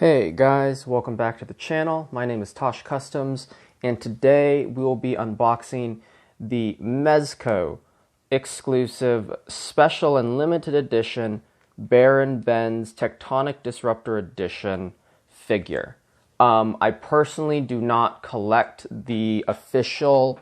Hey guys, welcome back to the channel. My name is Tosh Customs, and today we will be unboxing the Mezco exclusive special and limited edition Baron Benz Tectonic Disruptor edition figure. I personally do not collect the official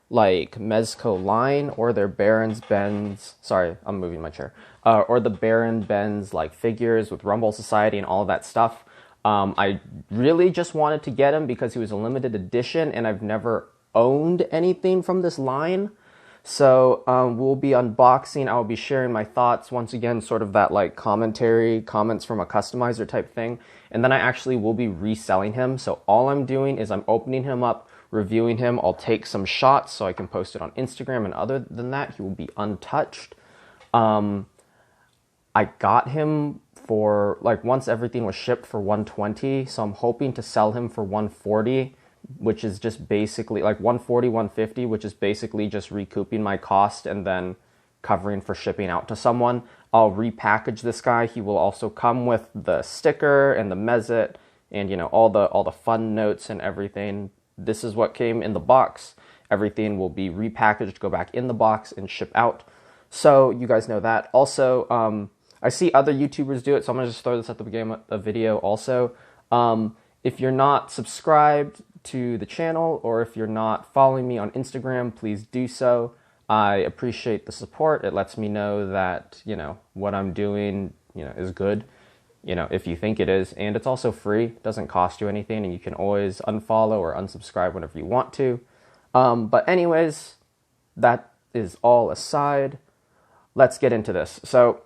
Mezco line or their Baron's Benz, sorry, I'm moving my chair, or the Baron Benz figures with Rumble Society and all of that stuff. I really just wanted to get him because he was a limited edition and I've never owned anything from this line. So we'll be unboxing, I'll be sharing my thoughts, once again, sort of that comments from a customizer type thing. And then I actually will be reselling him. So all I'm doing is I'm opening him up, reviewing him. I'll take some shots so I can post it on Instagram, and other than that, he will be untouched. I got him for once everything was shipped for $120, so I'm hoping to sell him for $140, which is just basically $140, $150, which is basically just recouping my cost and then covering for shipping out to someone. I'll repackage this guy. He will also come with the sticker and the Mezit and all the fun notes and everything. This is what came in the box. Everything will be repackaged, go back in the box, and ship out. So you guys know that. Also, I see other YouTubers do it, so I'm going to just throw this at the beginning of the video also. If you're not subscribed to the channel, or if you're not following me on Instagram, please do so. I appreciate the support. It lets me know that, what I'm doing, is good, if you think it is. And it's also free. It doesn't cost you anything, and you can always unfollow or unsubscribe whenever you want to. But anyways, that is all aside. Let's get into this. So,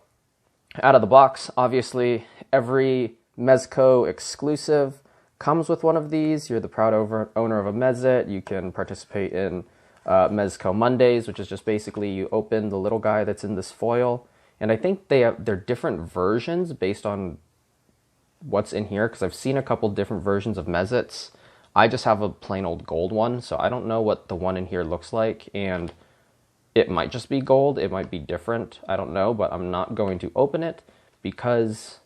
out of the box, obviously, every Mezco exclusive comes with one of these. You're the proud owner of a Mezit. You can participate in Mezco Mondays, which is just basically you open the little guy that's in this foil. And I think they're different versions based on what's in here, because I've seen a couple different versions of Mezits. I just have a plain old gold one, so I don't know what the one in here looks like, and it might just be gold, it might be different, I don't know, but I'm not going to open it because,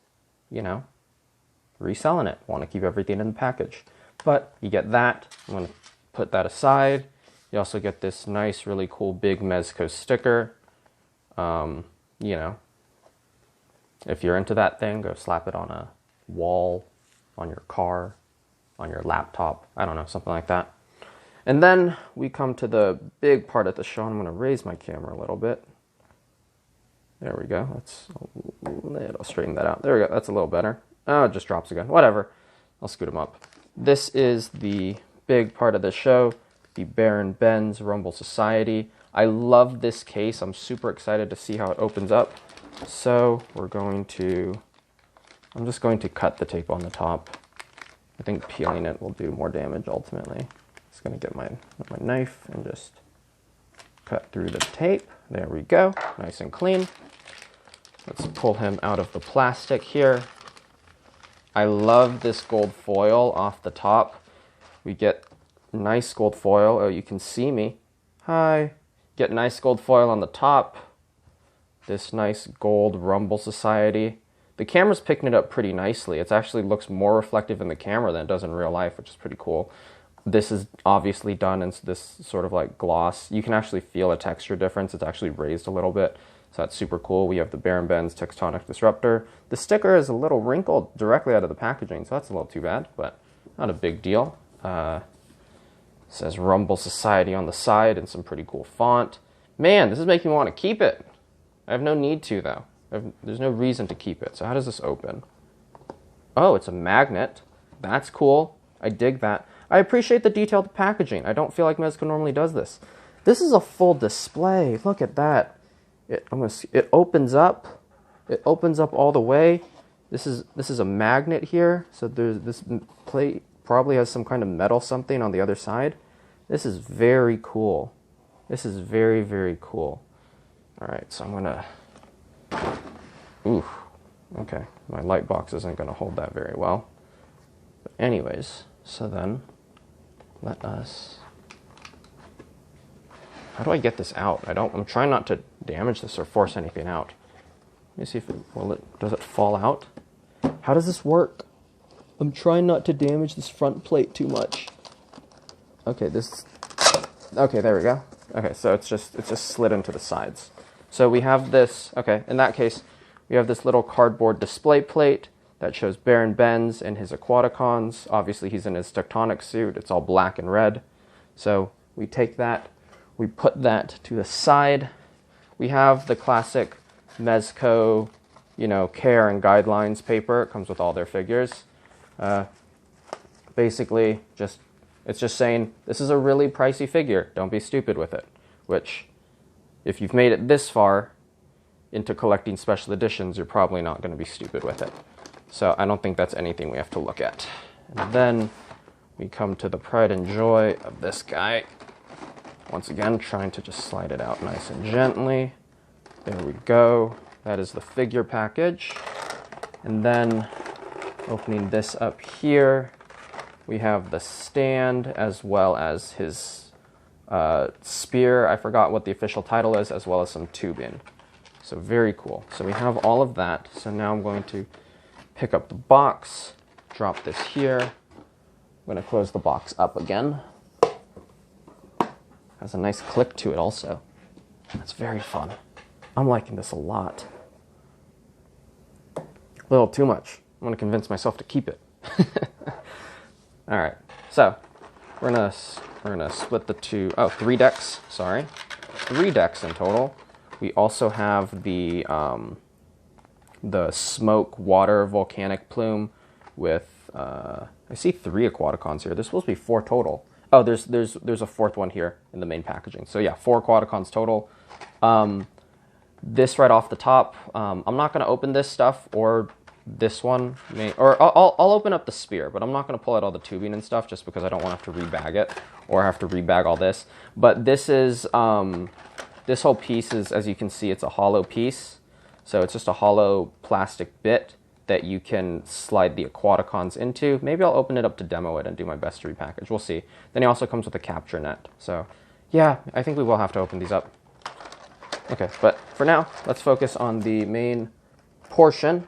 reselling it. Want to keep everything in the package. But you get that. I'm going to put that aside. You also get this nice, really cool big Mezco sticker. If you're into that thing, go slap it on a wall, on your car, on your laptop, I don't know, something like that. And then we come to the big part of the show. I'm going to raise my camera a little bit. There we go. I'll straighten that out. There we go. That's a little better. Oh, it just drops again. Whatever. I'll scoot them up. This is the big part of the show, the Baron Benz Rumble Society. I love this case. I'm super excited to see how it opens up. So I'm just going to cut the tape on the top. I think peeling it will do more damage ultimately. Just going to get my knife and just cut through the tape. There we go. Nice and clean. Let's pull him out of the plastic here. I love this gold foil off the top. We get nice gold foil. Oh, you can see me. Hi. Get nice gold foil on the top. This nice gold Rumble Society. The camera's picking it up pretty nicely. It actually looks more reflective in the camera than it does in real life, which is pretty cool. This is obviously done in this sort of gloss. You can actually feel a texture difference. It's actually raised a little bit, so that's super cool. We have the Baron Benz Tectonic Disruptor. The sticker is a little wrinkled directly out of the packaging, so that's a little too bad, but not a big deal. Says Rumble Society on the side in some pretty cool font. Man, this is making me want to keep it. I have no need to, though. There's no reason to keep it. So how does this open? Oh, it's a magnet. That's cool. I dig that. I appreciate the detailed packaging. I don't feel like Mezco normally does this. This is a full display. Look at that. It opens up. It opens up all the way. This is a magnet here. So this plate probably has some kind of metal something on the other side. This is very cool. This is very, very cool. All right, so I'm gonna. Ooh. Okay, my light box isn't gonna hold that very well. But anyways, so then. Let us. How do I get this out? I'm trying not to damage this or force anything out. Let me see if does it fall out? How does this work? I'm trying not to damage this front plate too much. Okay, okay, there we go. Okay, so it's just slid into the sides. So we have this, okay, in that case, we have this little cardboard display plate that shows Baron Benz in his Aquaticons. Obviously, he's in his Tectonic suit. It's all black and red. So we take that, we put that to the side. We have the classic Mezco, care and guidelines paper. It comes with all their figures. Basically, it's just saying, this is a really pricey figure. Don't be stupid with it. Which, if you've made it this far into collecting special editions, you're probably not going to be stupid with it. So I don't think that's anything we have to look at. And then we come to the pride and joy of this guy. Once again, trying to just slide it out nice and gently. There we go. That is the figure package. And then opening this up here, we have the stand as well as his spear. I forgot what the official title is, as well as some tubing. So very cool. So we have all of that. So now I'm going to pick up the box, drop this here. I'm going to close the box up again. Has a nice click to it also. That's very fun. I'm liking this a lot. A little too much. I'm going to convince myself to keep it. All right, so we're gonna split the three decks. Sorry, 3 decks in total. We also have the smoke water volcanic plume with I see 3 Aquaticons here. There's supposed to be 4 total. Oh, there's a 4th one here in the main packaging. So yeah, 4 Aquaticons total. This right off the top, I'm not going to open this stuff or this one, I'll open up the spear, but I'm not going to pull out all the tubing and stuff just because I don't want to have to rebag it or have to rebag all this. But this is, this whole piece is, as you can see, it's a hollow piece. So it's just a hollow plastic bit that you can slide the Aquaticons into. Maybe I'll open it up to demo it and do my best to repackage. We'll see. Then it also comes with a capture net. So yeah, I think we will have to open these up. Okay, but for now, let's focus on the main portion.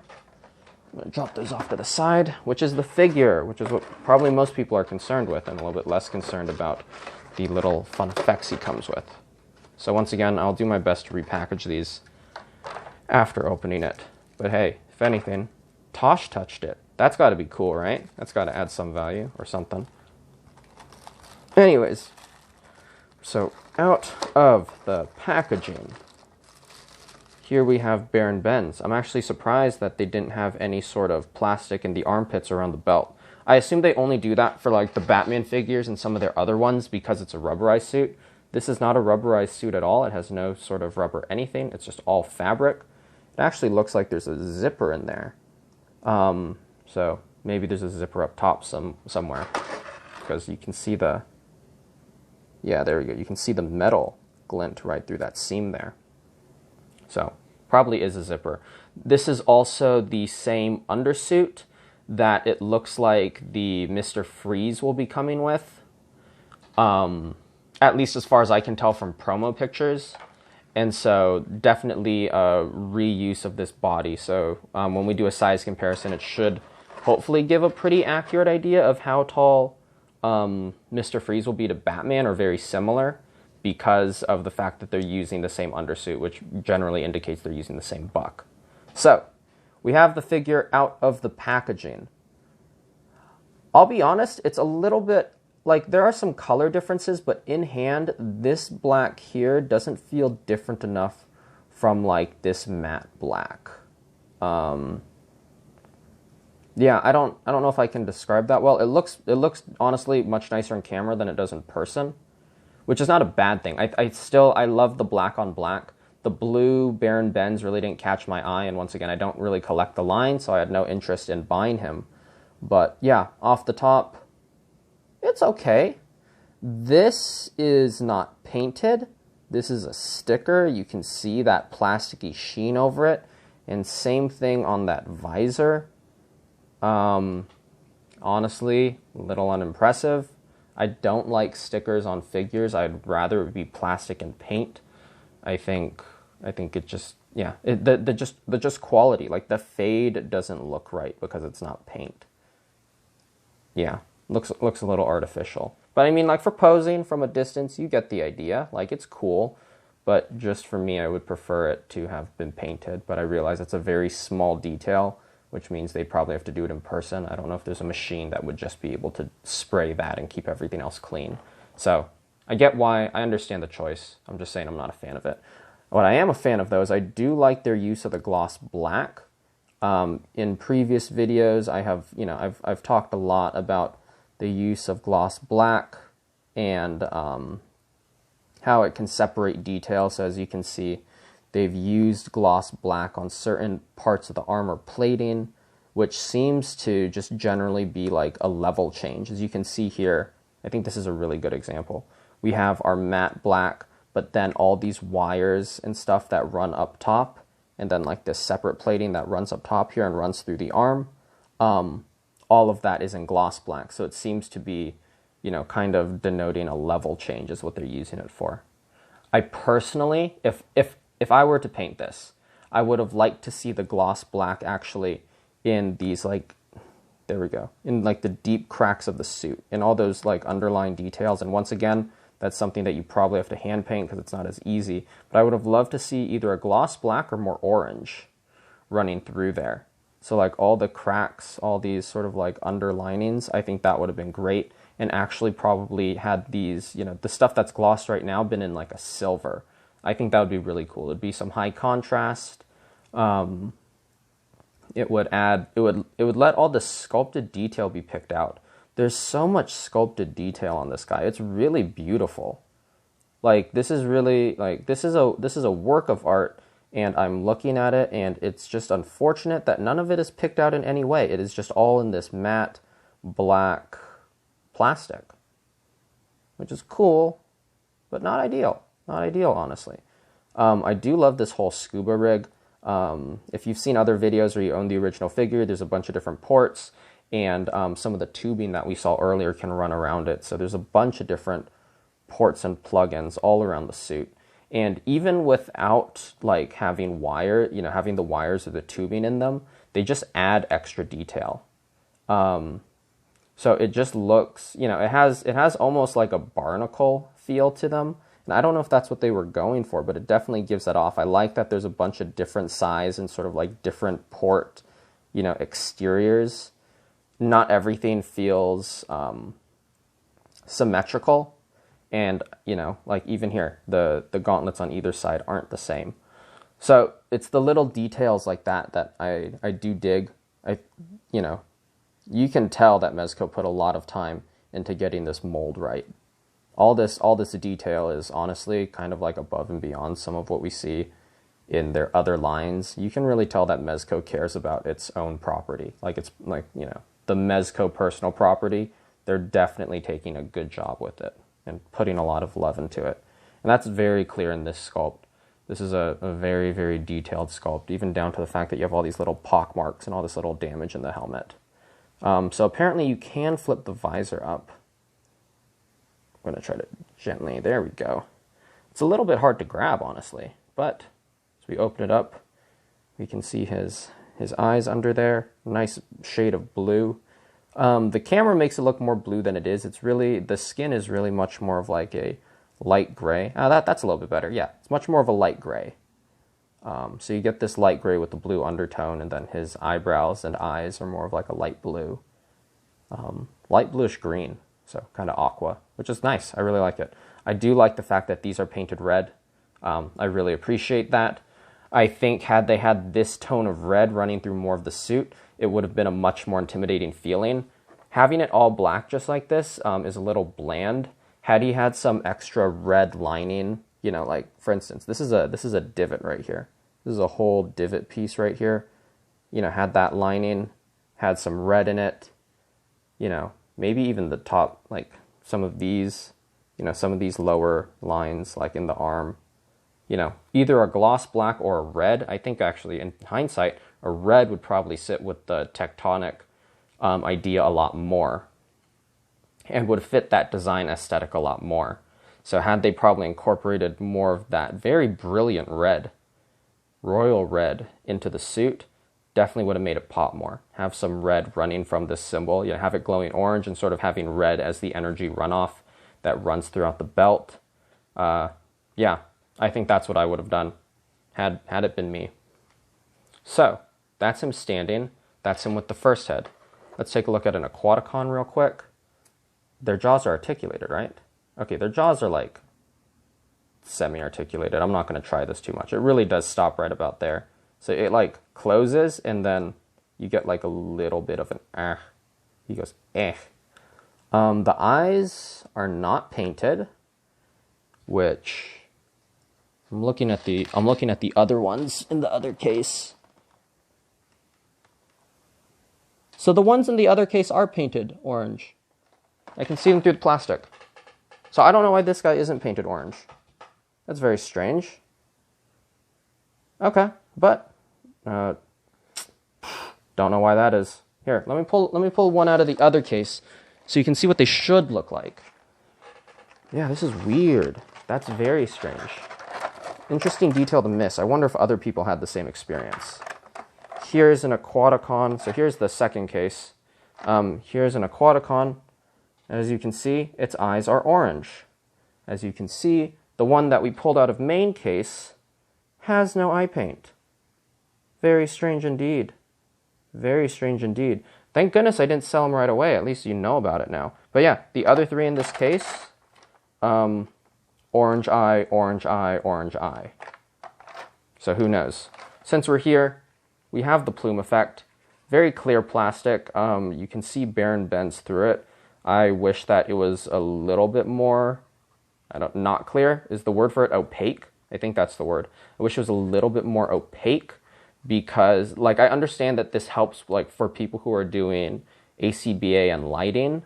I'm going to drop those off to the side, which is the figure, which is what probably most people are concerned with and a little bit less concerned about the little fun effects he comes with. So once again, I'll do my best to repackage these after opening it. But hey, if anything, Tosh touched it. That's got to be cool, right? That's got to add some value or something. Anyways, so out of the packaging, here we have Baron Benz. I'm actually surprised that they didn't have any sort of plastic in the armpits around the belt. I assume they only do that for like the Batman figures and some of their other ones because it's a rubberized suit. This is not a rubberized suit at all. It has no sort of rubber anything. It's just all fabric. It actually looks like there's a zipper in there. So maybe there's a zipper up top somewhere because you can see the, yeah, there we go. You can see the metal glint right through that seam there. So probably is a zipper. This is also the same undersuit that it looks like the Mr. Freeze will be coming with. At least as far as I can tell from promo pictures. And so definitely a reuse of this body. So when we do a size comparison, it should hopefully give a pretty accurate idea of how tall Mr. Freeze will be to Batman, or very similar, because of the fact that they're using the same undersuit, which generally indicates they're using the same buck. So we have the figure out of the packaging. I'll be honest, it's a little bit, like, there are some color differences, but in hand, this black here doesn't feel different enough from, like, this matte black. Yeah, I don't know if I can describe that well. It looks honestly much nicer in camera than it does in person, which is not a bad thing. I love the black on black. The blue Baron Benz really didn't catch my eye, and once again, I don't really collect the line, so I had no interest in buying him. But yeah, off the top, it's okay. This is not painted. This is a sticker. You can see that plasticky sheen over it. And same thing on that visor. Honestly, a little unimpressive. I don't like stickers on figures. I'd rather it be plastic and paint. I think it just, yeah, the just quality, like the fade doesn't look right because it's not paint. yeah, looks a little artificial. But I mean, like for posing from a distance, you get the idea. Like it's cool, but just for me, I would prefer it to have been painted. But I realize it's a very small detail, which means they'd probably have to do it in person. I don't know if there's a machine that would just be able to spray that and keep everything else clean. So I get why, I understand the choice. I'm just saying I'm not a fan of it. What I am a fan of though is I do like their use of the gloss black. In previous videos, I have, I've talked a lot about the use of gloss black and how it can separate detail. So as you can see, they've used gloss black on certain parts of the armor plating, which seems to just generally be like a level change. As you can see here, I think this is a really good example. We have our matte black, but then all these wires and stuff that run up top, and then like this separate plating that runs up top here and runs through the arm. All of that is in gloss black. So it seems to be, kind of denoting a level change is what they're using it for. I personally, if I were to paint this, I would have liked to see the gloss black actually in these like, there we go, in like the deep cracks of the suit, in all those like underlying details. And once again, that's something that you probably have to hand paint because it's not as easy. But I would have loved to see either a gloss black or more orange running through there. So like all the cracks, all these sort of like underlinings, I think that would have been great. And actually probably had these, the stuff that's glossed right now been in like a silver. I think that would be really cool. It'd be some high contrast. It would let all the sculpted detail be picked out. There's so much sculpted detail on this guy. It's really beautiful. Like this is really like this is a work of art, and I'm looking at it and it's just unfortunate that none of it is picked out in any way. It is just all in this matte black plastic, which is cool, but not ideal. Not ideal, honestly. I do love this whole scuba rig. If you've seen other videos or you own the original figure, there's a bunch of different ports, and some of the tubing that we saw earlier can run around it. So there's a bunch of different ports and plugins all around the suit. And even without like having having the wires or the tubing in them, they just add extra detail. So it just looks, it has almost like a barnacle feel to them. And I don't know if that's what they were going for, but it definitely gives that off. I like that there's a bunch of different size and sort of like different port, exteriors. Not everything feels symmetrical. And, like even here, the gauntlets on either side aren't the same. So it's the little details like that I do dig. You can tell that Mezco put a lot of time into getting this mold right. All this detail is honestly kind of like above and beyond some of what we see in their other lines. You can really tell that Mezco cares about its own property. Like it's like, the Mezco personal property, they're definitely taking a good job with it and putting a lot of love into it. And that's very clear in this sculpt. This is a very, very detailed sculpt, even down to the fact that you have all these little pock marks and all this little damage in the helmet. So apparently you can flip the visor up. I'm going to try to gently, there we go. It's a little bit hard to grab, honestly, but as we open it up, we can see his eyes under there, nice shade of blue. The camera makes it look more blue than it is. The skin is really much more of like a light gray. That's a little bit better. Yeah, it's much more of a light gray. So you get this light gray with the blue undertone, and then his eyebrows and eyes are more of like a light blue. Light bluish green, so kind of aqua, which is nice. I really like it. I do like the fact that these are painted red. I really appreciate that. I think had they had this tone of red running through more of the suit, it would have been a much more intimidating feeling. Having it all black just like this is a little bland. Had he had some extra red lining, like for instance, this is a divot right here. This is a whole divot piece right here. Had that lining, had some red in it. Maybe even the top, like some of these lower lines, like in the arm. Either a gloss black or a red. I think actually, in hindsight, a red would probably sit with the Tectonic idea a lot more and would fit that design aesthetic a lot more. So had they probably incorporated more of that very brilliant red, royal red, into the suit, definitely would have made it pop more. Have some red running from this symbol, you know, have it glowing orange and sort of having red as the energy runoff that runs throughout the belt. Yeah, I think that's what I would have done had it been me. So that's him standing. That's him with the first head. Let's take a look at an Aquaticon real quick. Their jaws are articulated, right? Okay, their jaws are like semi-articulated. I'm not going to try this too much. It really does stop right about there. So it like closes and then you get like a little bit of an He goes The eyes are not painted, which I'm looking at the other ones in the other case. So the ones in the other case are painted orange. I can see them through the plastic. So I don't know why this guy isn't painted orange. That's very strange. Okay, but don't know why that is. Here, let me pull one out of the other case so you can see what they should look like. Yeah, this is weird. That's very strange. Interesting detail to miss. I wonder if other people had the same experience. Here's an Aquaticon. So here's the second case. Here's an Aquaticon. As you can see, its eyes are orange. As you can see, the one that we pulled out of main case has no eye paint. Very strange indeed. Very strange indeed. Thank goodness I didn't sell them right away. At least you know about it now. But yeah, the other three in this case, orange eye, orange eye, orange eye. So who knows? Since we're here, we have the plume effect. Very clear plastic. You can see Baron bends through it. I wish that it was a little bit more, not clear is the word for it, opaque. I think that's the word. I wish it was a little bit more opaque because, like, I understand that this helps, like, for people who are doing ACBA and lighting,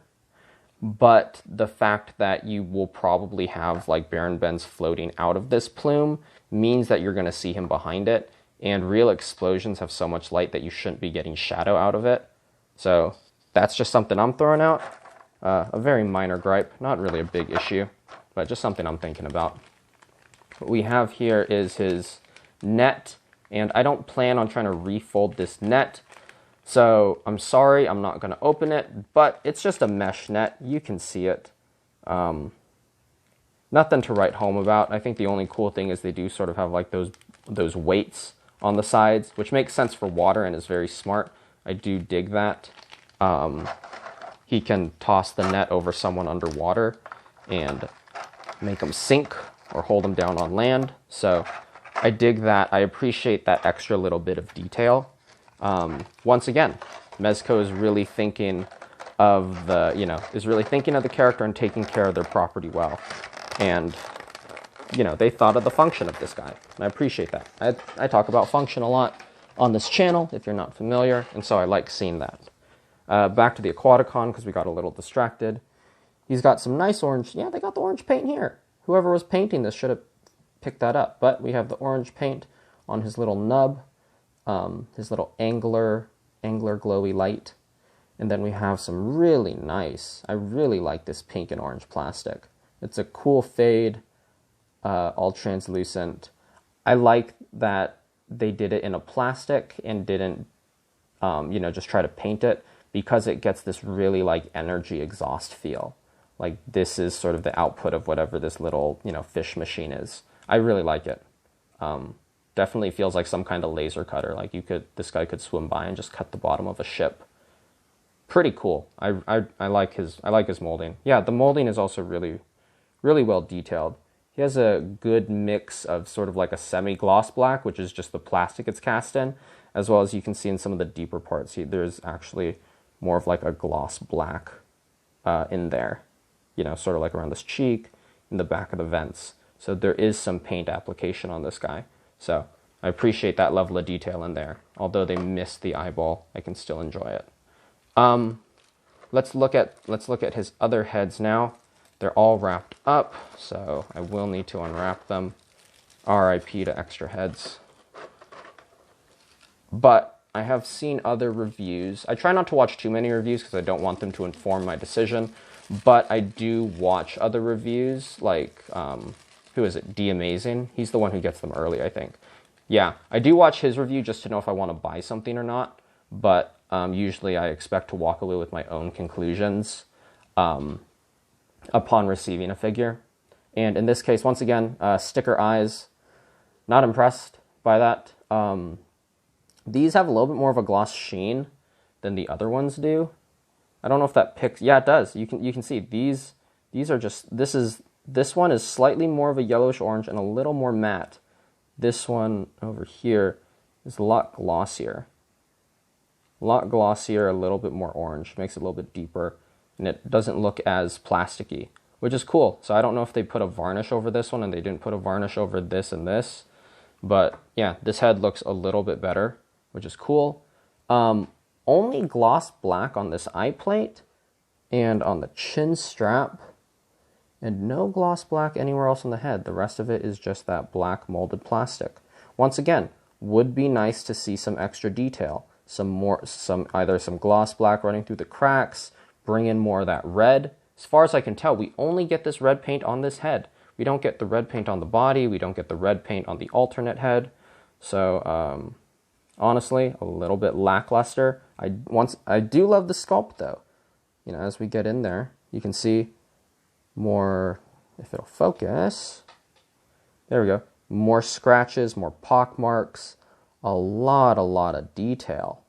but the fact that you will probably have, like, Baron bends floating out of this plume means that you're going to see him behind it, and real explosions have so much light that you shouldn't be getting shadow out of it. So that's just something I'm throwing out. A very minor gripe, not really a big issue, but just something I'm thinking about. What we have here is his net, and I don't plan on trying to refold this net, so I'm sorry, I'm not going to open it, but it's just a mesh net. You can see it. Nothing to write home about. I think the only cool thing is they do sort of have like those weights on the sides, which makes sense for water and is very smart. I do dig that. He can toss the net over someone underwater and make them sink or hold them down on land. So I dig that. I appreciate that extra little bit of detail. Once again, Mezco is really thinking of the character and taking care of their property well. And, they thought of the function of this guy. And I appreciate that. I talk about function a lot on this channel, if you're not familiar, and so I like seeing that. Back to the Aquaticon, because we got a little distracted. He's got some nice orange. Yeah, they got the orange paint here. Whoever was painting this should have picked that up. But we have the orange paint on his little nub, his little angler glowy light. And then we have some really nice, I really like this pink and orange plastic. It's a cool fade, all translucent. I like that they did it in a plastic and didn't, just try to paint it, because it gets this really like energy exhaust feel. Like this is sort of the output of whatever this little, fish machine is. I really like it. Definitely feels like some kind of laser cutter. Like this guy could swim by and just cut the bottom of a ship. Pretty cool. I like his molding. Yeah, the molding is also really, really well detailed. He has a good mix of sort of like a semi-gloss black, which is just the plastic it's cast in, as well as you can see in some of the deeper parts. There's actually more of like a gloss black in there, sort of like around this cheek, in the back of the vents. So there is some paint application on this guy. So I appreciate that level of detail in there. Although they missed the eyeball, I can still enjoy it. Let's look at his other heads now. They're all wrapped up, so I will need to unwrap them. RIP to extra heads. But I have seen other reviews. I try not to watch too many reviews because I don't want them to inform my decision. But I do watch other reviews, like, who is it? D Amazing. He's the one who gets them early, I think. Yeah, I do watch his review just to know if I want to buy something or not, but usually I expect to walk away with my own conclusions upon receiving a figure. And in this case, once again, sticker eyes, not impressed by that. These have a little bit more of a gloss sheen than the other ones do. I don't know if that picks, yeah, it does. You can see these are just, this one is slightly more of a yellowish orange and a little more matte. This one over here is a lot glossier. A little bit more orange, makes it a little bit deeper, and it doesn't look as plasticky, which is cool. So I don't know if they put a varnish over this one and they didn't put a varnish over this and this, but yeah, this head looks a little bit better, which is cool. Only gloss black on this eye plate and on the chin strap, and no gloss black anywhere else on the head. The rest of it is just that black molded plastic. Once again, would be nice to see some extra detail, either some gloss black running through the cracks, bring in more of that red. As far as I can tell, we only get this red paint on this head. We don't get the red paint on the body. We don't get the red paint on the alternate head. So honestly, a little bit lackluster. I do love the sculpt though. You know, as we get in there, you can see more, if it'll focus, there we go, more scratches, more pock marks, a lot of detail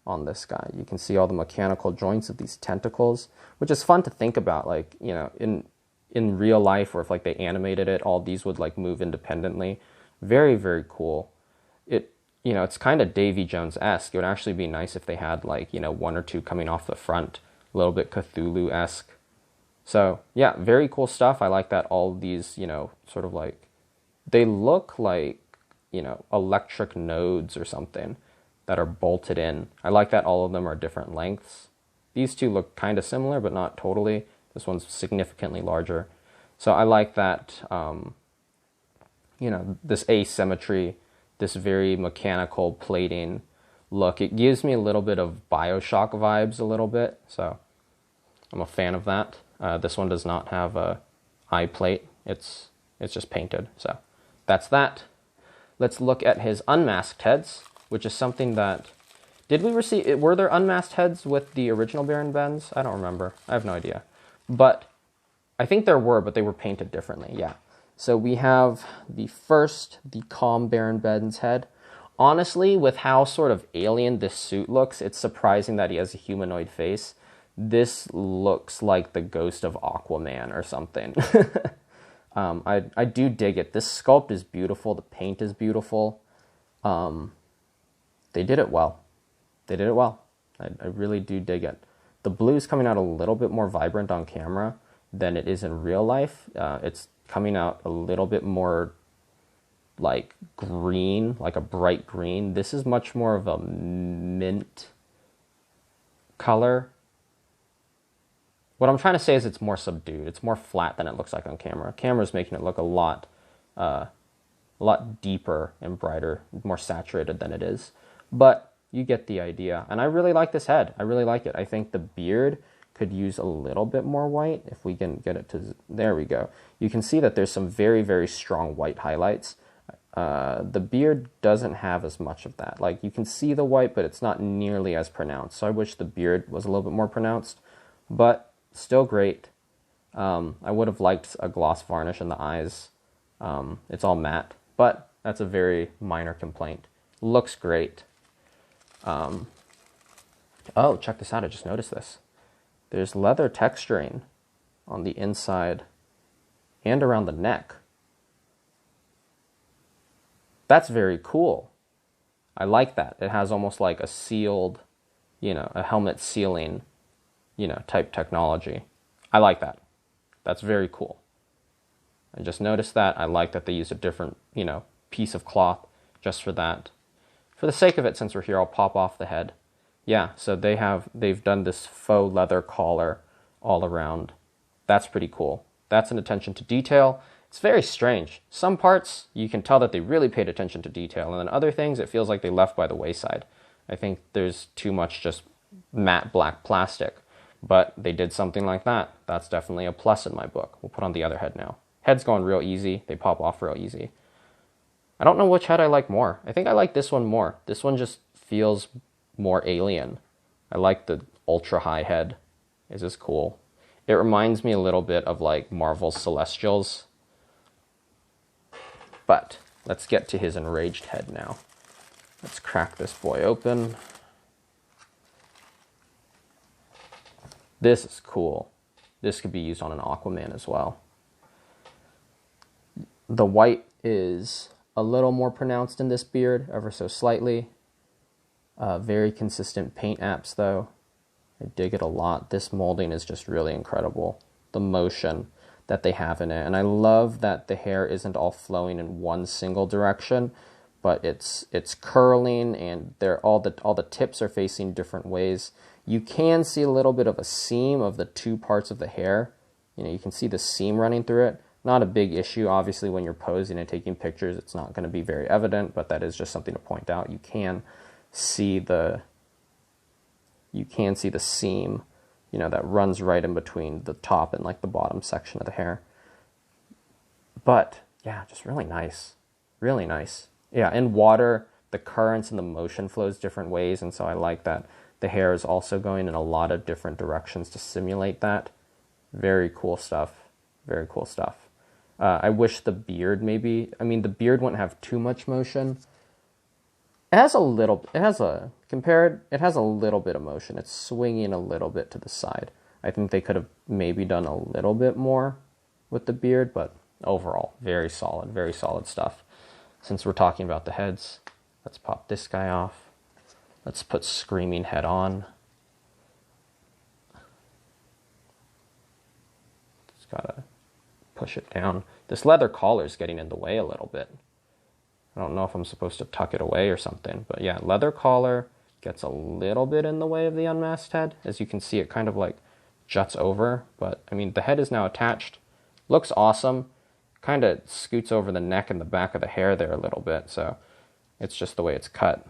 on this guy. You can see all the mechanical joints of these tentacles, which is fun to think about, like, you know, in real life, or if like they animated it, all these would like move independently. Very, very cool. You know, it's kind of Davy Jones-esque. It would actually be nice if they had like, you know, one or two coming off the front, a little bit Cthulhu-esque. So yeah, very cool stuff. I like that all of these, you know, sort of like, they look like, you know, electric nodes or something that are bolted in. I like that all of them are different lengths. These two look kind of similar, but not totally. This one's significantly larger. So I like that, you know, this asymmetry, this very mechanical plating look. It gives me a little bit of BioShock vibes a little bit, so I'm a fan of that. This one does not have a eye plate. It's just painted, so that's that. Let's look at his unmasked heads, which is something that, were there unmasked heads with the original Baron Bends? I don't remember. I have no idea. But I think there were, but they were painted differently, yeah. So we have the calm Baron Bends head. Honestly, with how sort of alien this suit looks, it's surprising that he has a humanoid face. This looks like the ghost of Aquaman or something. I do dig it. This sculpt is beautiful. The paint is beautiful. They did it well. They did it well. I really do dig it. The blue's coming out a little bit more vibrant on camera than it is in real life. It's coming out a little bit more like green, like a bright green. This is much more of a mint color. What I'm trying to say is it's more subdued. It's more flat than it looks like on camera. Camera's making it look a lot deeper and brighter, more saturated than it is. But you get the idea. And I really like this head. I really like it. I think the beard could use a little bit more white. If we can get it to, there we go. You can see that there's some very, very strong white highlights. The beard doesn't have as much of that. Like, you can see the white, but it's not nearly as pronounced. So I wish the beard was a little bit more pronounced, but still great. I would have liked a gloss varnish in the eyes. It's all matte, but that's a very minor complaint. Looks great. Oh, check this out. I just noticed this. There's leather texturing on the inside and around the neck. That's very cool. I like that. It has almost like a sealed, you know, a helmet sealing, you know, type technology. I like that. That's very cool. I just noticed that. I like that they used a different, you know, piece of cloth just for that. For the sake of it, since we're here, I'll pop off the head. Yeah, so they've done this faux leather collar all around. That's pretty cool. That's an attention to detail. It's very strange. Some parts, you can tell that they really paid attention to detail, and then other things, it feels like they left by the wayside. I think there's too much just matte black plastic, but they did something like that. That's definitely a plus in my book. We'll put on the other head now. Head's going real easy. They pop off real easy. I don't know which head I like more. I think I like this one more. This one just feels more alien. I like the ultra high head. This is cool. It reminds me a little bit of like Marvel's Celestials. But let's get to his enraged head now. Let's crack this boy open. This is cool. This could be used on an Aquaman as well. The white is a little more pronounced in this beard, ever so slightly. Very consistent paint apps though. I dig it a lot. This molding is just really incredible. The motion that they have in it. And I love that the hair isn't all flowing in one single direction, but it's curling, and all the tips are facing different ways. You can see a little bit of a seam of the two parts of the hair. You know, you can see the seam running through it. Not a big issue. Obviously, when you're posing and taking pictures, it's not going to be very evident, but that is just something to point out. You can see the seam, you know, that runs right in between the top and like the bottom section of the hair. But yeah, just really nice. Really nice. Yeah, in water, the currents and the motion flows different ways, and so I like that the hair is also going in a lot of different directions to simulate that. Very cool stuff. Very cool stuff. I wish the beard maybe, I mean, the beard wouldn't have too much motion. It has a little bit of motion. It's swinging a little bit to the side. I think they could have maybe done a little bit more with the beard, but overall, very solid stuff. Since we're talking about the heads, let's pop this guy off. Let's put Screaming Head on. Just gotta push it down. This leather collar is getting in the way a little bit. I don't know if I'm supposed to tuck it away or something, but yeah, leather collar gets a little bit in the way of the unmasked head. As you can see, it kind of like juts over, but I mean, the head is now attached. Looks awesome. Kind of scoots over the neck and the back of the hair there a little bit, so it's just the way it's cut.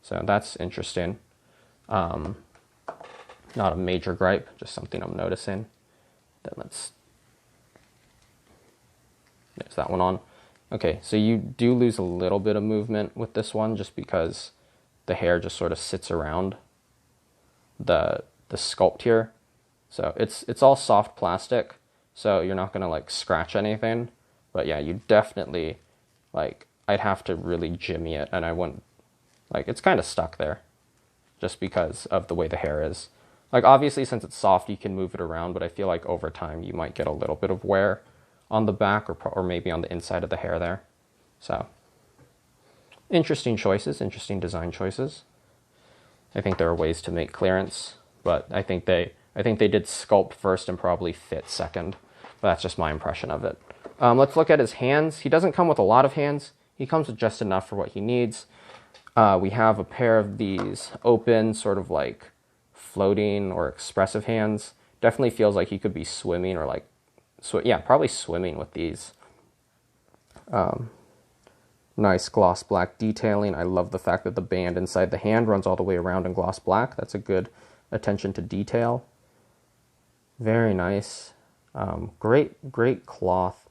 So that's interesting. Not a major gripe, just something I'm noticing. Then there's that one on. Okay, so you do lose a little bit of movement with this one just because the hair just sort of sits around the sculpt here. So it's all soft plastic, so you're not gonna like scratch anything. But yeah, you definitely, like, I'd have to really jimmy it, and I wouldn't, like, it's kind of stuck there just because of the way the hair is. Like, obviously, since it's soft, you can move it around, but I feel like over time you might get a little bit of wear on the back or maybe on the inside of the hair there. So, interesting choices, interesting design choices. I think there are ways to make clearance, but I think they did sculpt first and probably fit second. But that's just my impression of it. Let's look at his hands. He doesn't come with a lot of hands. He comes with just enough for what he needs. We have a pair of these open, sort of like floating or expressive hands. Definitely feels like he could be swimming or like, yeah, probably swimming with these. Nice gloss black detailing. I love the fact that the band inside the hand runs all the way around in gloss black. That's a good attention to detail. Very nice. Great cloth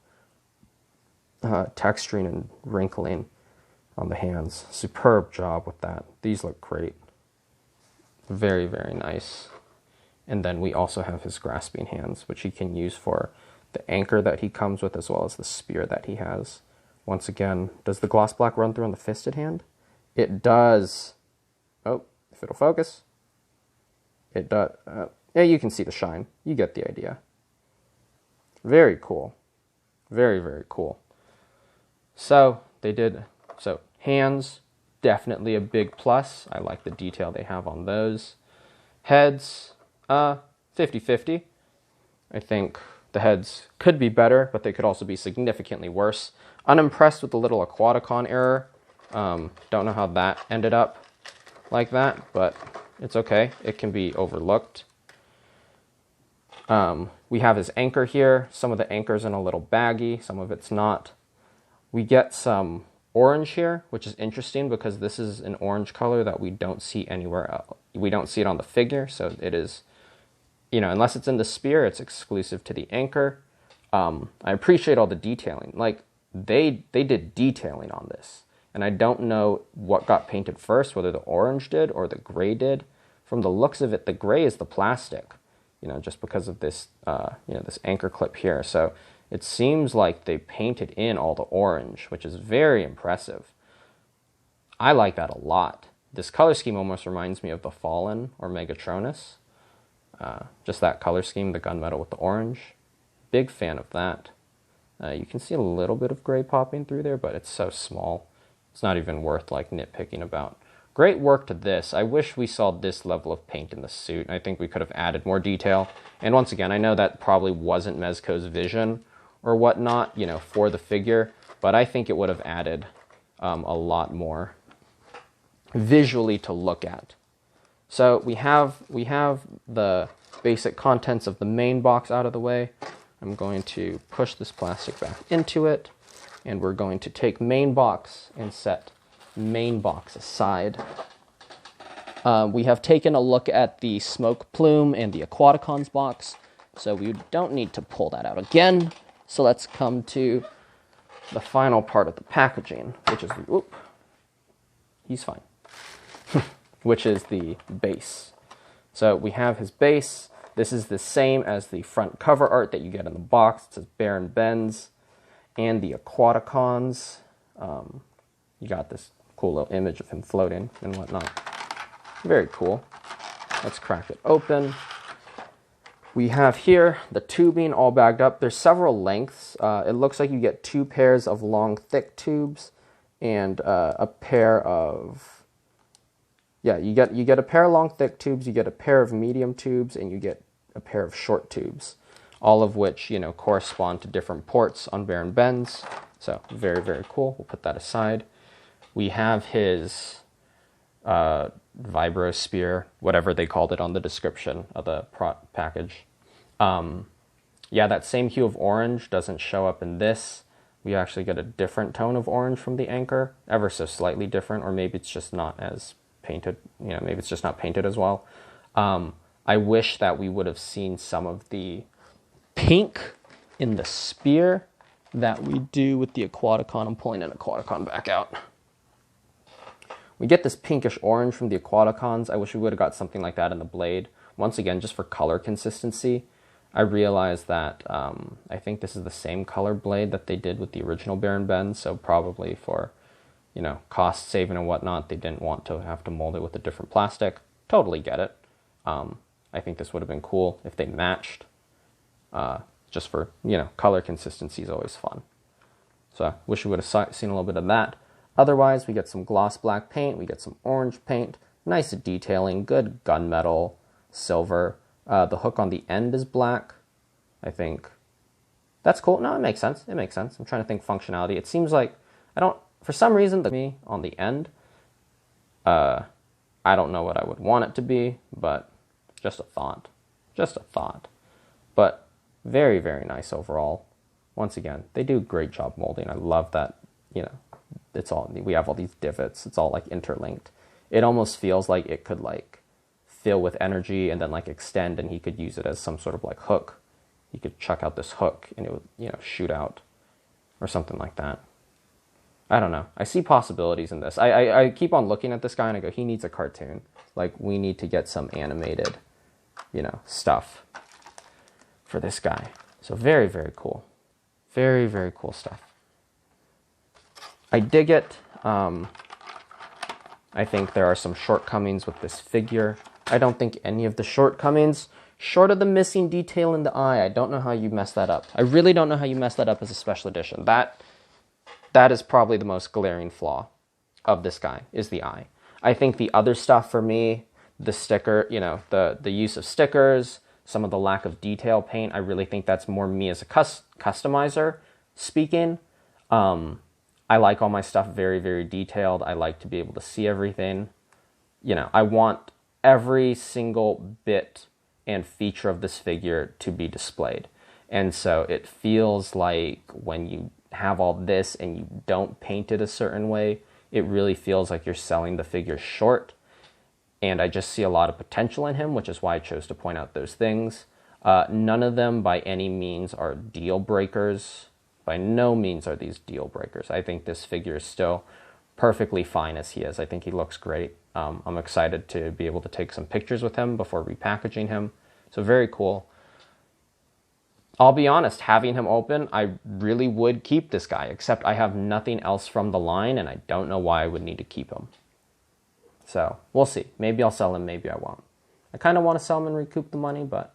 texturing and wrinkling on the hands. Superb job with that. These look great. Very nice. And then we also have his grasping hands, which he can use for the anchor that he comes with, as well as the spear that he has. Once again, does the gloss black run through on the fisted hand? It does. Oh, if it'll focus. It does. Yeah, you can see the shine. You get the idea. Very cool. Very cool. So, hands, definitely a big plus. I like the detail they have on those. Heads, 50-50. I think the heads could be better, but they could also be significantly worse. Unimpressed with the little Aquaticon error. Don't know how that ended up like that, but it's okay. It can be overlooked. We have his anchor here. Some of the anchor's in a little baggy, some of it's not. We get some orange here, which is interesting because this is an orange color that we don't see anywhere else. We don't see it on the figure, so it is, you know, unless it's in the spear, it's exclusive to the anchor. I appreciate all the detailing. Like, they did detailing on this. And I don't know what got painted first, whether the orange did or the gray did. From the looks of it, the gray is the plastic, just because of this, this anchor clip here. So it seems like they painted in all the orange, which is very impressive. I like that a lot. This color scheme almost reminds me of the Fallen or Megatronus. Just that color scheme, the gunmetal with the orange. Big fan of that. You can see a little bit of gray popping through there, but it's so small. It's not even worth like nitpicking about. Great work to this. I wish we saw this level of paint in the suit. I think we could have added more detail. And once again, I know that probably wasn't Mezco's vision or whatnot, for the figure, but I think it would have added a lot more visually to look at. So we have the basic contents of the main box out of the way. I'm going to push this plastic back into it, and we're going to take main box and set main box aside. We have taken a look at the smoke plume and the Aquaticons box, so we don't need to pull that out again. So let's come to the final part of the packaging, which is the, he's fine, which is the base. So we have his base. This is the same as the front cover art that you get in the box. It says Baron Benz and the Aquaticons. You got this cool little image of him floating and whatnot. Very cool. Let's crack it open. We have here the tubing all bagged up. There's several lengths. It looks like you get 2 pairs of long, thick tubes and a pair of... Yeah, you get a pair of long, thick tubes, you get a pair of medium tubes, and you get a pair of short tubes, all of which, correspond to different ports on Baron Benz. So very, very cool. We'll put that aside. We have his vibro spear, whatever they called it on the description of the package. Yeah, that same hue of orange doesn't show up in this. We actually get a different tone of orange from the anchor, ever so slightly different, or maybe it's just not as painted, maybe it's just not painted as well. I wish that we would have seen some of the pink in the spear that we do with the Aquaticon. I'm pulling an Aquaticon back out. We get this pinkish orange from the Aquaticons. I wish we would have got something like that in the blade. Once again, just for color consistency. I realized that I think this is the same color blade that they did with the original Baron Benz, so probably for cost saving and whatnot, they didn't want to have to mold it with a different plastic. Totally get it. I think this would have been cool if they matched. Just for, color consistency is always fun. So I wish we would have seen a little bit of that. Otherwise, we get some gloss black paint, we get some orange paint, nice detailing, good gunmetal, silver. The hook on the end is black, I think. That's cool. No, it makes sense. It makes sense. I'm trying to think functionality. It seems like, for some reason, me on the end, I don't know what I would want it to be, but just a thought. Just a thought. But very, very nice overall. Once again, they do a great job molding. I love that, we have all these divots. It's all like interlinked. It almost feels like it could like fill with energy and then like extend, and he could use it as some sort of like hook. He could chuck out this hook and it would, shoot out or something like that. I don't know. I see possibilities in this. I keep on looking at this guy and I go, he needs a cartoon. Like, we need to get some animated, stuff for this guy. So very, very cool. Very, very cool stuff. I dig it. I think there are some shortcomings with this figure. I don't think any of the shortcomings, short of the missing detail in the eye, I don't know how you mess that up. I really don't know how you mess that up as a special edition. That is probably the most glaring flaw of this guy, is the eye. I think the other stuff for me, the sticker, the use of stickers, some of the lack of detail paint, I really think that's more me as a customizer speaking. I like all my stuff very, very detailed. I like to be able to see everything. I want every single bit and feature of this figure to be displayed. And so it feels like when you have all this and you don't paint it a certain way, it really feels like you're selling the figure short. And I just see a lot of potential in him, which is why I chose to point out those things. None of them by any means are deal breakers. by no means are these deal breakers. I think this figure is still perfectly fine as he is. I think he looks great. I'm excited to be able to take some pictures with him before repackaging him. So very cool. I'll be honest, having him open, I really would keep this guy, except I have nothing else from the line, and I don't know why I would need to keep him. So we'll see. Maybe I'll sell him, maybe I won't. I kind of want to sell him and recoup the money, but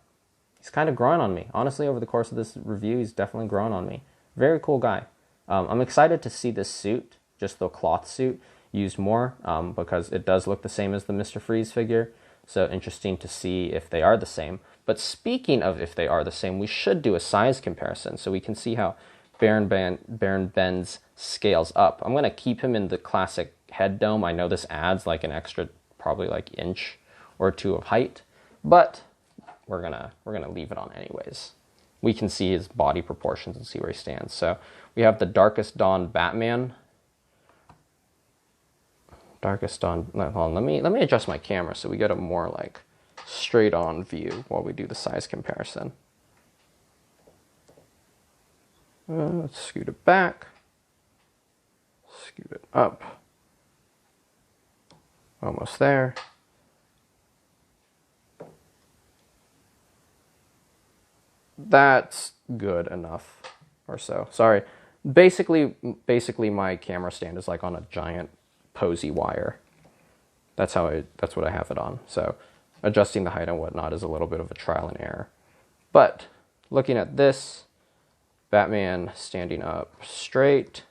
he's kind of growing on me. Honestly, over the course of this review, he's definitely grown on me. Very cool guy. I'm excited to see this suit, just the cloth suit, used more because it does look the same as the Mr. Freeze figure. So interesting to see if they are the same. But speaking of if they are the same, we should do a size comparison so we can see how Baron Ben's scales up. I'm going to keep him in the classic head dome. I know this adds like an extra probably like inch or two of height, but we're gonna leave it on anyways. We can see his body proportions and see where he stands. So we have the Darkest Dawn Batman. Darkest Dawn. Hold on, let me adjust my camera so we get a more like straight on view while we do the size comparison. Let's scoot it back. Scoot it up. Almost there. That's good enough or so. Sorry. Basically my camera stand is like on a giant posy wire. That's what I have it on. So adjusting the height and whatnot is a little bit of a trial and error. But looking at this, Batman standing up straight.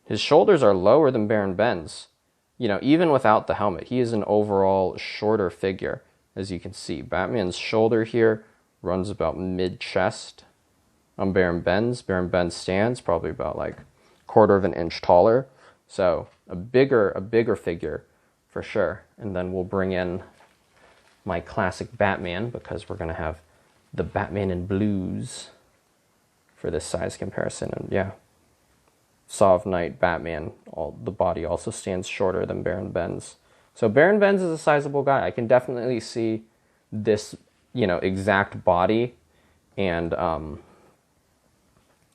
His shoulders are lower than Baron Ben's. You know, even without the helmet, he is an overall shorter figure, as you can see. Batman's shoulder here runs about mid-chest on Baron Ben's. Baron Ben's stands probably about like 1/4 of an inch taller. So a bigger figure for sure. And then we'll bring in my classic Batman because we're going to have the Batman in blues for this size comparison. And yeah, Saw of Night Batman, the body also stands shorter than Baron Ben's. So Baron Ben's is a sizable guy. I can definitely see this, you know, exact body and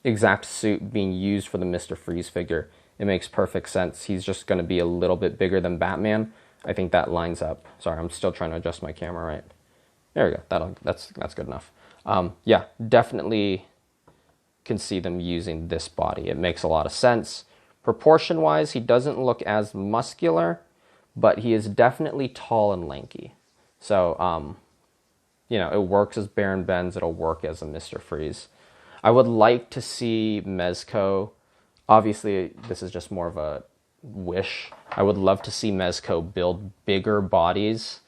exact suit being used for the Mr. Freeze figure. It makes perfect sense. He's just going to be a little bit bigger than Batman. I think that lines up. Sorry, I'm still trying to adjust my camera right. There we go. That's good enough. Yeah, definitely can see them using this body. It makes a lot of sense. Proportion-wise, he doesn't look as muscular, but he is definitely tall and lanky. So, you know, it works as Baron Ben's. It'll work as a Mr. Freeze. I would like to see Mezco. Obviously, this is just more of a wish. I would love to see Mezco build bigger bodies.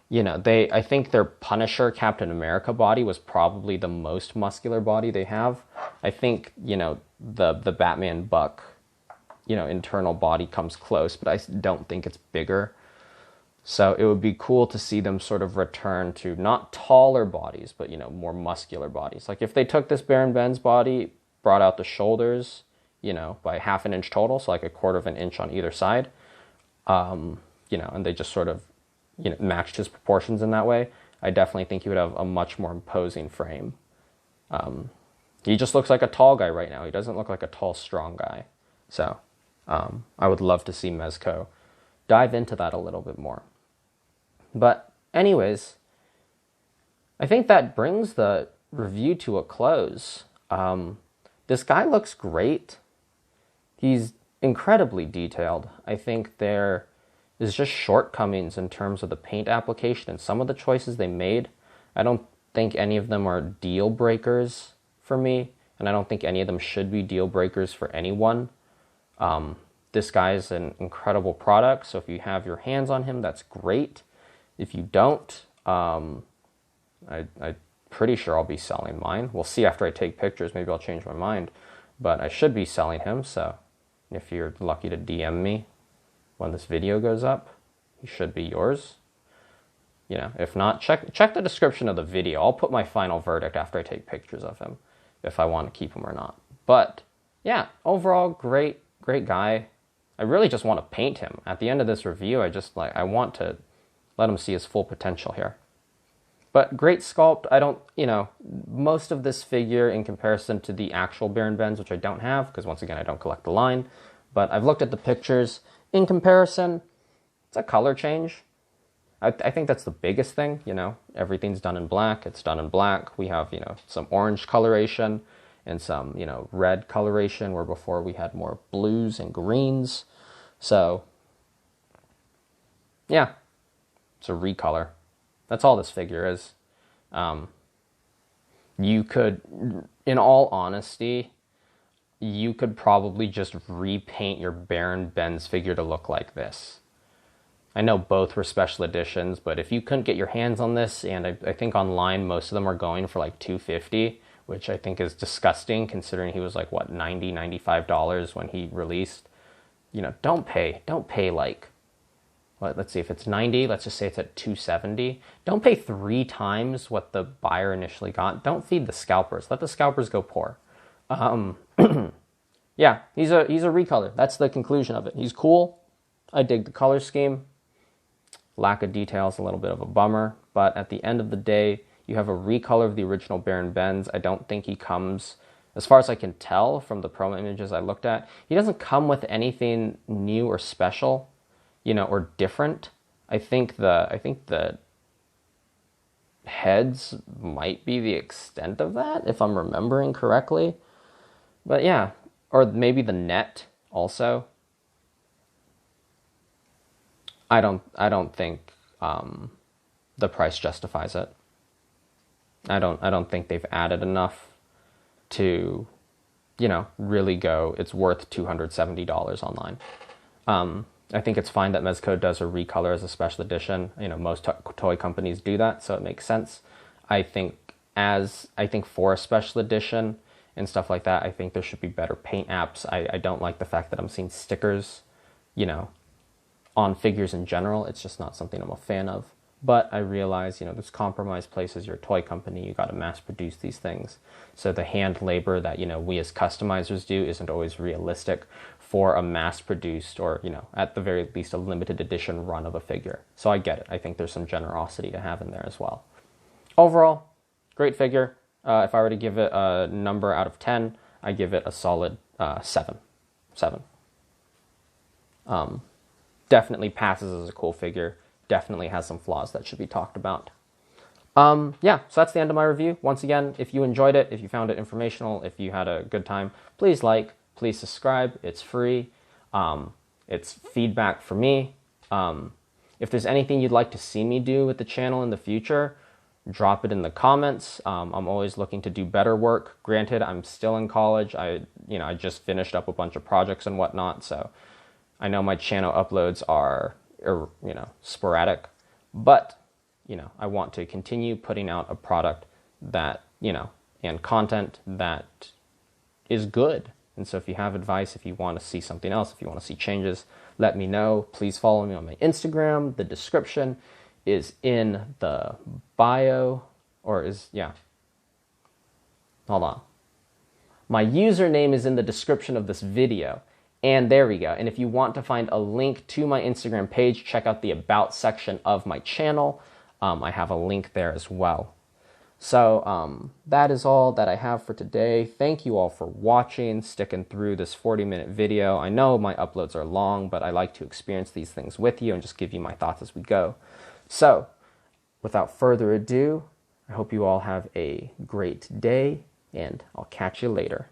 You know, I think their Punisher Captain America body was probably the most muscular body they have. I think, you know, the Batman Buck, you know, internal body comes close, but I don't think it's bigger. So it would be cool to see them sort of return to not taller bodies, but, you know, more muscular bodies. Like if they took this Baron Ben's body, brought out the shoulders, you know, by 1/2 inch total, so like 1/4 of an inch on either side, you know, and they just sort of, you know, matched his proportions in that way, I definitely think he would have a much more imposing frame. He just looks like a tall guy right now. He doesn't look like a tall, strong guy. So I would love to see Mezco dive into that a little bit more. But anyways, I think that brings the review to a close. This guy looks great. He's incredibly detailed. I think there is just shortcomings in terms of the paint application and some of the choices they made. I don't think any of them are deal breakers for me, and I don't think any of them should be deal breakers for anyone. This guy is an incredible product, so if you have your hands on him, that's great. If you don't, I'm pretty sure I'll be selling mine. We'll see after I take pictures. Maybe I'll change my mind, but I should be selling him, so if you're lucky to DM me when this video goes up, he should be yours. You know, if not, check the description of the video. I'll put my final verdict after I take pictures of him, if I want to keep him or not. But yeah, overall, great guy. I really just want to paint him. At the end of this review, I want to let him see his full potential here. But great sculpt. I don't, most of this figure in comparison to the actual Baron Bends, which I don't have, because once again, I don't collect the line, but I've looked at the pictures. In comparison, it's a color change. I think that's the biggest thing, everything's done in black. It's done in black. We have, some orange coloration and some, red coloration, where before we had more blues and greens. So, yeah, it's a recolor. That's all this figure is. You could, in all honesty, you could probably just repaint your Baron Bends figure to look like this. I know both were special editions, but if you couldn't get your hands on this, and I think online most of them are going for like $250, which I think is disgusting considering he was like, what, $90, $95 when he released. Don't pay like, let's see, if it's 90, let's just say it's at 270. Don't pay 3 times what the buyer initially got. Don't feed the scalpers. Let the scalpers go poor. Yeah, he's a recolor. That's the conclusion of it. He's cool. I dig the color scheme. Lack of detail is a little bit of a bummer, but at the end of the day, you have a recolor of the original Baron Bends. I don't think he comes, as far as I can tell from the promo images I looked at, he doesn't come with anything new or special, or different. I think the heads might be the extent of that, if I'm remembering correctly. But yeah, or maybe the net also. I don't think the price justifies it. I don't think they've added enough to, really go, it's worth $270 online. I think it's fine that Mezco does a recolor as a special edition. Most toy companies do that, so it makes sense. I think for a special edition and stuff like that, I think there should be better paint apps. I don't like the fact that I'm seeing stickers, on figures in general. It's just not something I'm a fan of. But I realize, there's compromised places. You're a toy company. You got to mass produce these things. So the hand labor that, we as customizers do isn't always realistic for a mass produced or, at the very least, a limited edition run of a figure. So I get it. I think there's some generosity to have in there as well. Overall, great figure. If I were to give it a number out of 10, I give it a solid 7. 7. Definitely passes as a cool figure. Definitely has some flaws that should be talked about. Yeah, so that's the end of my review. Once again, if you enjoyed it, if you found it informational, if you had a good time, please like, please subscribe. It's free. It's feedback for me. If there's anything you'd like to see me do with the channel in the future, drop it in the comments. I'm always looking to do better work. Granted, I'm still in college. I just finished up a bunch of projects and whatnot, so I know my channel uploads are, sporadic, but, I want to continue putting out a product that, and content that is good. And so if you have advice, if you want to see something else, if you want to see changes, let me know. Please follow me on my Instagram. The description is in the bio, hold on. My username is in the description of this video. And there we go. And if you want to find a link to my Instagram page, check out the About section of my channel. I have a link there as well. So that is all that I have for today. Thank you all for watching, sticking through this 40-minute video. I know my uploads are long, but I like to experience these things with you and just give you my thoughts as we go. So without further ado, I hope you all have a great day, and I'll catch you later.